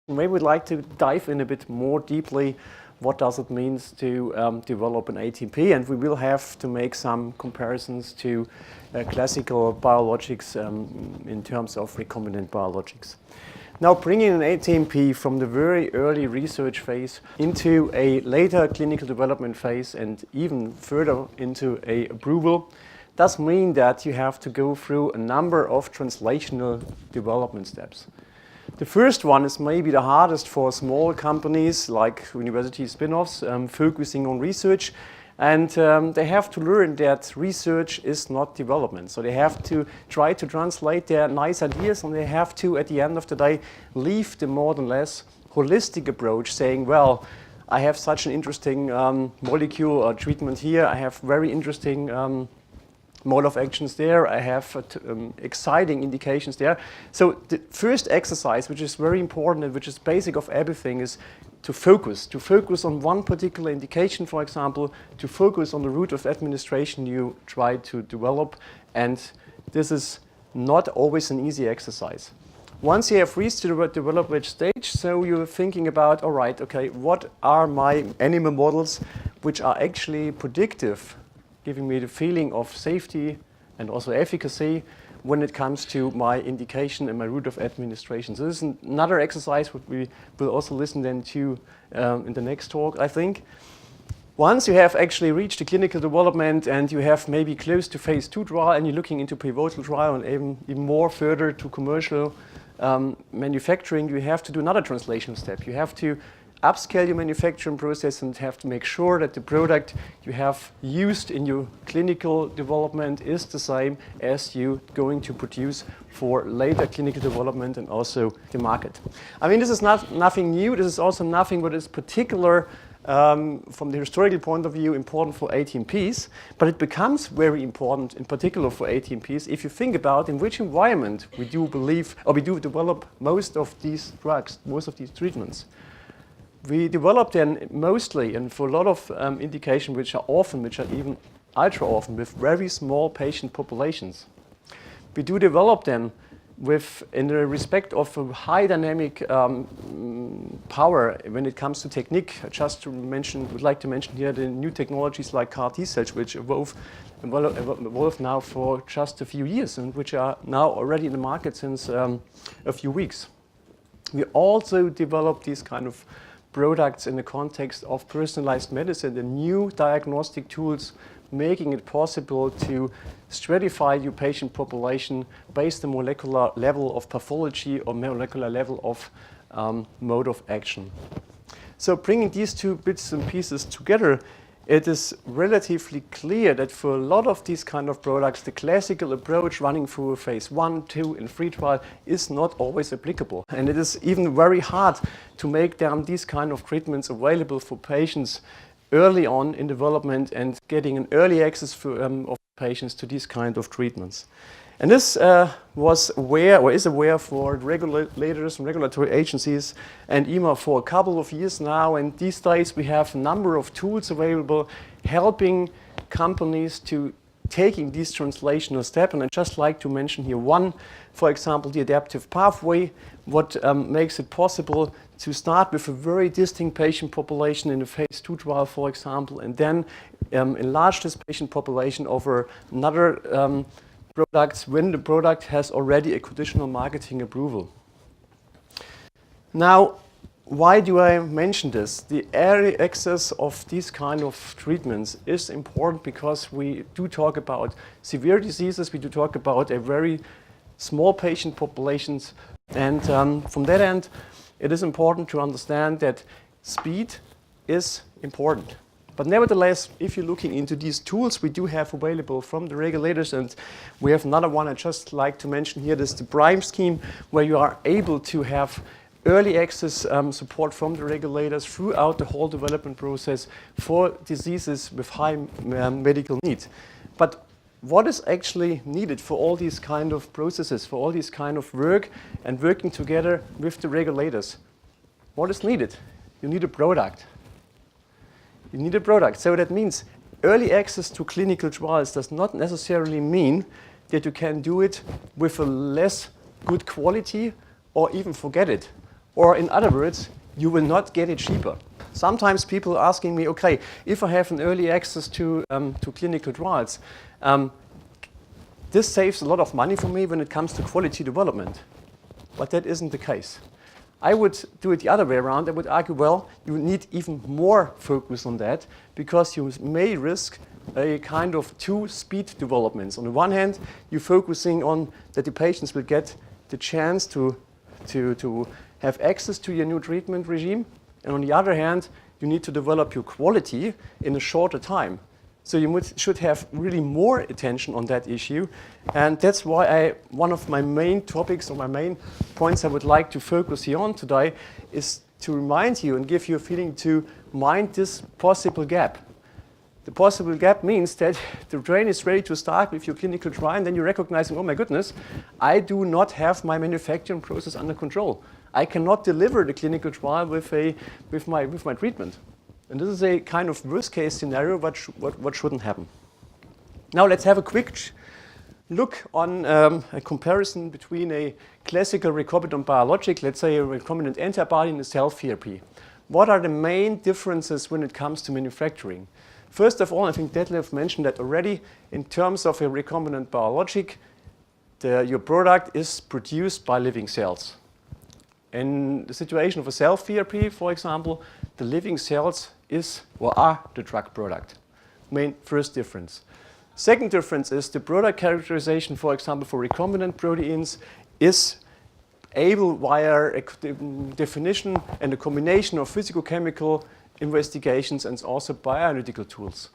Maybe we'd like to dive in a bit more deeply. What does it mean to develop an ATMP? And we will have to make some comparisons to classical biologics in terms of recombinant biologics. Now, bringing an ATMP from the very early research phase into a later clinical development phase and even further into a approval does mean that you have to go through a number of translational development steps. The first one is maybe the hardest for small companies like university spin-offs focusing on research, and they have to learn that research is not development. So they have to try to translate their nice ideas, and they have to, at the end of the day, leave the more than less holistic approach, saying, well, I have such an interesting molecule or treatment here, I have very interesting mode of actions there, I have exciting indications there. So the first exercise, which is very important and which is basic of everything, is to focus on one particular indication, for example, to focus on the route of administration you try to develop, and this is not always an easy exercise. Once you have reached the development stage, so you're thinking about, all right, okay, what are my animal models which are actually predictive, giving me the feeling of safety and also efficacy when it comes to my indication and my route of administration. So this is another exercise what we will also listen then to in the next talk, I think. Once you have actually reached the clinical development and you have maybe close to phase 2 trial and you're looking into pivotal trial and even more further to commercial manufacturing, you have to do another translational step. You have to upscale your manufacturing process and have to make sure that the product you have used in your clinical development is the same as you're going to produce for later clinical development and also the market. I mean, this is nothing new. This is also nothing what is particular from the historical point of view important for ATMPs, but it becomes very important in particular for ATMPs if you think about in which environment we do believe or we do develop most of these drugs, most of these treatments. We develop them mostly, and for a lot of indications which are even ultra orphan, with very small patient populations. We do develop them in the respect of a high dynamic power when it comes to technique. Just to mention, would like to mention here the new technologies like CAR T cells, which evolve now for just a few years and which are now already in the market since a few weeks. We also develop these kind of products in the context of personalized medicine and new diagnostic tools, making it possible to stratify your patient population based on molecular level of pathology or molecular level of mode of action. So bringing these two bits and pieces together, it is relatively clear that for a lot of these kind of products, the classical approach running through a phase 1, 2, and 3 trial is not always applicable. And it is even very hard to make these kind of treatments available for patients early on in development and getting an early access of patients to these kind of treatments. And this was aware, or is aware for regulators and regulatory agencies and EMA for a couple of years now. And these days we have a number of tools available helping companies to taking this translational step. And I'd just like to mention here one, for example, the adaptive pathway, what makes it possible to start with a very distinct patient population in a phase 2 trial, for example, and then enlarge this patient population over another products when the product has already a conditional marketing approval. Now, why do I mention this? The early access of these kind of treatments is important because we do talk about severe diseases, we do talk about a very small patient populations, and from that end, it is important to understand that speed is important. But nevertheless, if you're looking into these tools we do have available from the regulators, and we have another one I'd just like to mention here, this is the PRIME scheme, where you are able to have early access support from the regulators throughout the whole development process for diseases with high medical need. But what is actually needed for all these kind of processes, for all these kind of work and working together with the regulators? What is needed? You need a product. You need a product. So that means early access to clinical trials does not necessarily mean that you can do it with a less good quality or even forget it. Or in other words, you will not get it cheaper. Sometimes people are asking me, okay, if I have an early access to clinical trials, this saves a lot of money for me when it comes to quality development. But that isn't the case. I would do it the other way around. I would argue, well, you need even more focus on that because you may risk a kind of two-speed developments. On the one hand, you're focusing on that the patients will get the chance to have access to your new treatment regime. And on the other hand, you need to develop your quality in a shorter time. So you should have really more attention on that issue. And that's why one of my main topics or my main points I would like to focus here on today is to remind you and give you a feeling to mind this possible gap. The possible gap means that the train is ready to start with your clinical trial, and then you're recognizing, oh my goodness, I do not have my manufacturing process under control. I cannot deliver the clinical trial with my treatment. And this is a kind of worst case scenario, what shouldn't happen. Now let's have a quick look on a comparison between a classical recombinant biologic, let's say a recombinant antibody, and a cell therapy. What are the main differences when it comes to manufacturing? First of all, I think Detlef mentioned that already, in terms of a recombinant biologic, your product is produced by living cells. In the situation of a cell therapy, for example, the living cells are the drug product. Main first difference. Second difference is the product characterization, for example, for recombinant proteins is able via a definition and a combination of physicochemical investigations and also bioanalytical tools.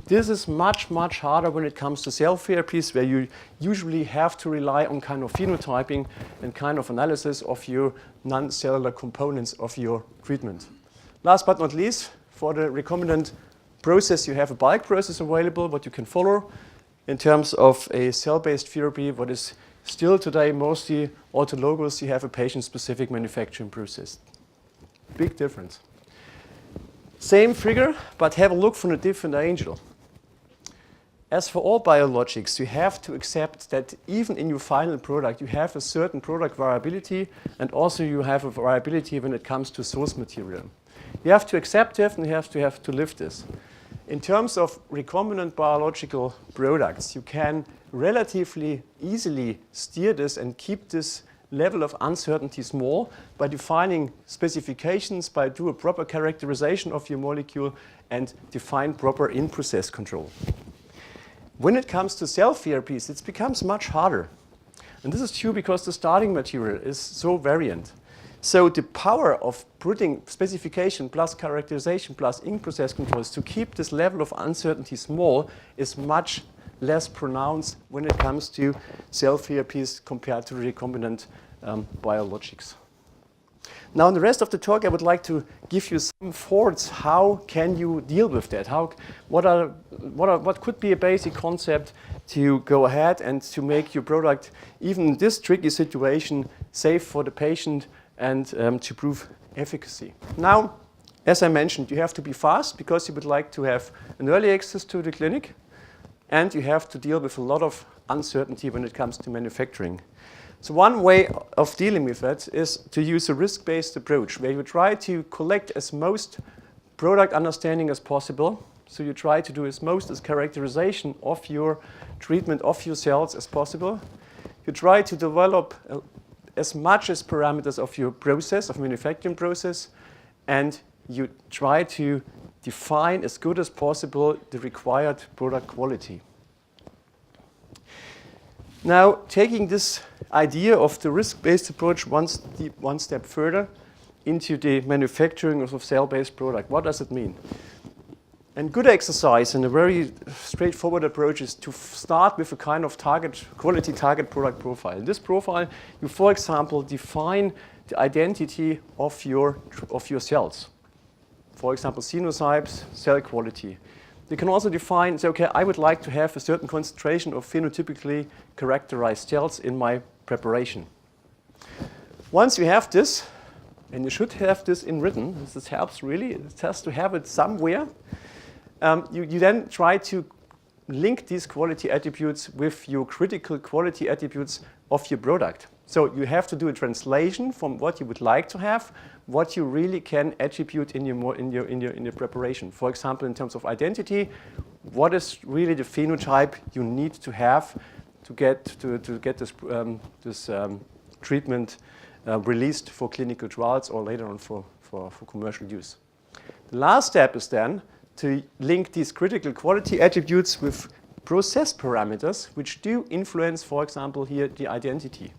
This is much, much harder when it comes to cell therapies, where you usually have to rely on kind of phenotyping and kind of analysis of your non-cellular components of your treatment. Last but not least, for the recombinant process, you have a bulk process available, what you can follow. In terms of a cell-based therapy, what is still today mostly autologous, you have a patient-specific manufacturing process. Big difference. Same figure, but have a look from a different angle. As for all biologics, you have to accept that even in your final product, you have a certain product variability, and also you have a variability when it comes to source material. You have to accept it, and you have to live this. In terms of recombinant biological products, you can relatively easily steer this and keep this level of uncertainty small by defining specifications, by do a proper characterization of your molecule, and define proper in-process control. When it comes to cell therapies, it becomes much harder. And this is true because the starting material is so variant. So the power of putting specification plus characterization plus in-process controls to keep this level of uncertainty small is much less pronounced when it comes to cell therapies compared to recombinant biologics. Now, in the rest of the talk, I would like to give you some thoughts. How can you deal with that? What could be a basic concept to go ahead and to make your product, even in this tricky situation, safe for the patient and to prove efficacy? Now, as I mentioned, you have to be fast because you would like to have an early access to the clinic, and you have to deal with a lot of uncertainty when it comes to manufacturing. So one way of dealing with that is to use a risk-based approach, where you try to collect as most product understanding as possible. So you try to do as characterization of your treatment of your cells as possible. You try to develop as much as parameters of your process, of manufacturing process, and you try to define as good as possible the required product quality. Now, taking this idea of the risk-based approach one step further into the manufacturing of a cell-based product, what does it mean? And good exercise and a very straightforward approach is to start with a kind of quality target product profile. In this profile, you, for example, define the identity of your cells. For example, phenotypes, cell quality. You can also define, say, okay, I would like to have a certain concentration of phenotypically characterized cells in my preparation. Once you have this, and you should have this in written, this helps really, it has to have it somewhere, you then try to link these quality attributes with your critical quality attributes of your product. So you have to do a translation from what you would like to have, what you really can attribute in your preparation. For example, in terms of identity, what is really the phenotype you need to have to get this treatment released for clinical trials or later on for commercial use. The last step is then to link these critical quality attributes with process parameters which do influence, for example, here the identity.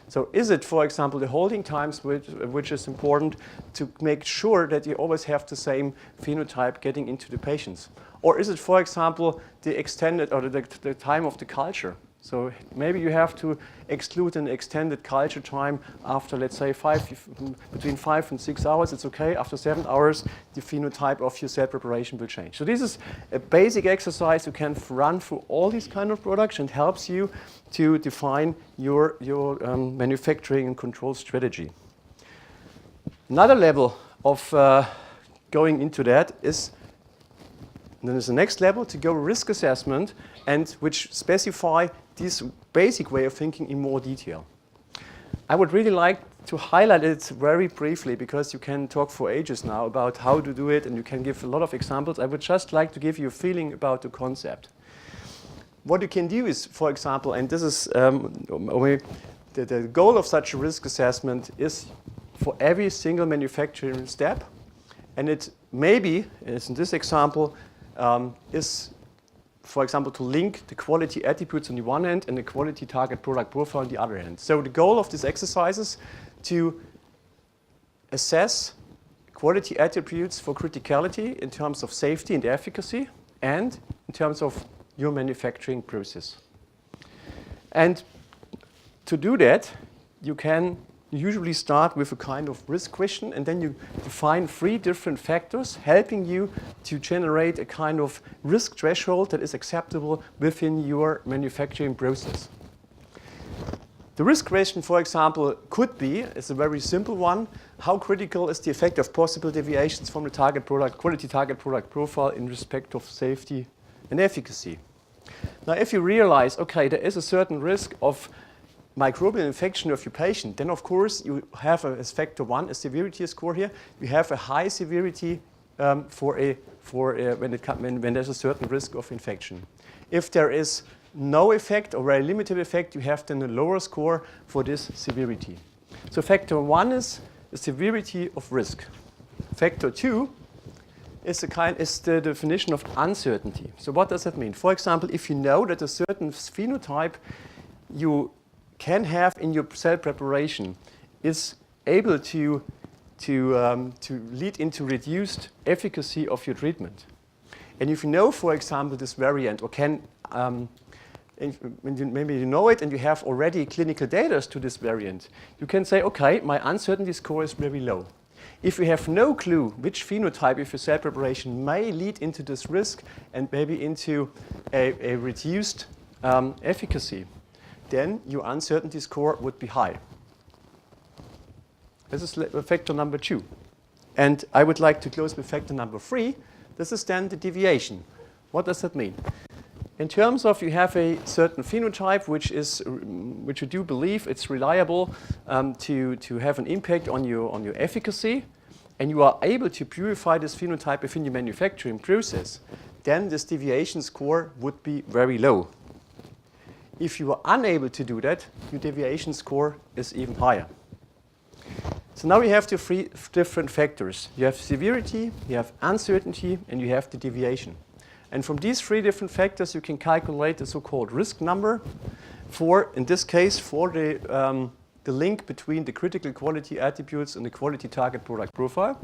So is it, for example, the holding times which is important to make sure that you always have the same phenotype getting into the patients? Or is it, for example, the extended or the time of the culture? So maybe you have to exclude an extended culture time after, let's say, between 5 and 6 hours. It's okay. After 7 hours, the phenotype of your cell preparation will change. So this is a basic exercise you can run through all these kind of products and helps you to define your manufacturing and control strategy. Another level of going into that is, then there's the next level to go risk assessment and which specify this basic way of thinking in more detail. I would really like to highlight it very briefly because you can talk for ages now about how to do it and you can give a lot of examples. I would just like to give you a feeling about the concept. What you can do is, for example, and this is the goal of such a risk assessment is for every single manufacturing step, and it maybe, as in this example, is, for example, to link the quality attributes on the one hand and the quality target product profile on the other hand. So the goal of this exercise is to assess quality attributes for criticality in terms of safety and efficacy and in terms of your manufacturing process. And to do that, you can usually start with a kind of risk question, and then you define 3 different factors helping you to generate a kind of risk threshold that is acceptable within your manufacturing process. The risk question, for example, could be, it's a very simple one, how critical is the effect of possible deviations from the target product, quality target product profile in respect of safety and efficacy? Now, if you realize, okay, there is a certain risk of microbial infection of your patient, then of course you have as factor 1 a severity score here. You have a high severity when there's a certain risk of infection. If there is no effect or very limited effect, you have then a lower score for this severity. So factor 1 is the severity of risk. Factor 2 is the definition of uncertainty. So what does that mean? For example, if you know that a certain phenotype you can have in your cell preparation is able to lead into reduced efficacy of your treatment. And if you know, for example, this variant, or maybe you know it and you have already clinical data to this variant, you can say, okay, my uncertainty score is very low. If you have no clue which phenotype of your cell preparation may lead into this risk and maybe into a reduced efficacy, then your uncertainty score would be high. This is factor number 2. And I would like to close with factor number 3. This is then the deviation. What does that mean? In terms of you have a certain phenotype which you do believe it's reliable to have an impact on your efficacy, and you are able to purify this phenotype within your manufacturing process, then this deviation score would be very low. If you are unable to do that, your deviation score is even higher. So now we have the 3 different factors. You have severity, you have uncertainty, and you have the deviation. And from these 3 different factors, you can calculate the so-called risk number for, in this case, for the link between the critical quality attributes and the quality target product profile.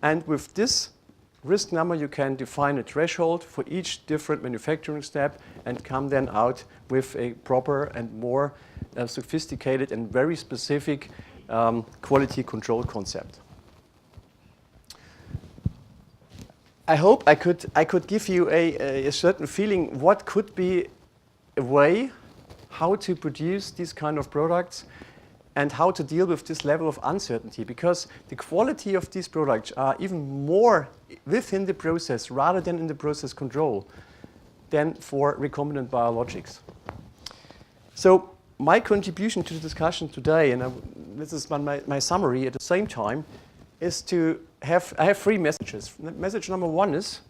And with this risk number, you can define a threshold for each different manufacturing step and come then out with a proper and more sophisticated and very specific quality control concept. I hope I could give you a certain feeling what could be a way how to produce these kind of products and how to deal with this level of uncertainty, because the quality of these products are even more within the process rather than in the process control than for recombinant biologics. So my contribution to the discussion today, and this is my summary at the same time, is to have, I have three messages. Message number one is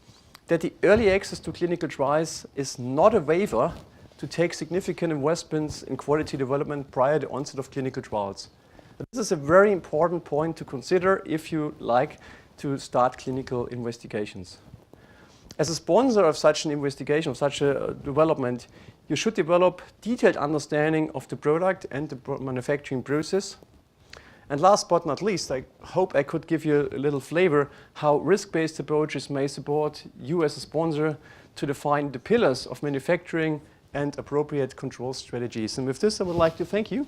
that the early access to clinical trials is not a waiver to take significant investments in quality development prior to onset of clinical trials. This is a very important point to consider if you like to start clinical investigations. As a sponsor of such an investigation, of such a development, you should develop detailed understanding of the product and the manufacturing process. And last but not least, I hope I could give you a little flavor how risk-based approaches may support you as a sponsor to define the pillars of manufacturing and appropriate control strategies. And with this, I would like to thank you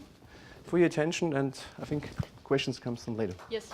for your attention, and I think questions come some later. Yes.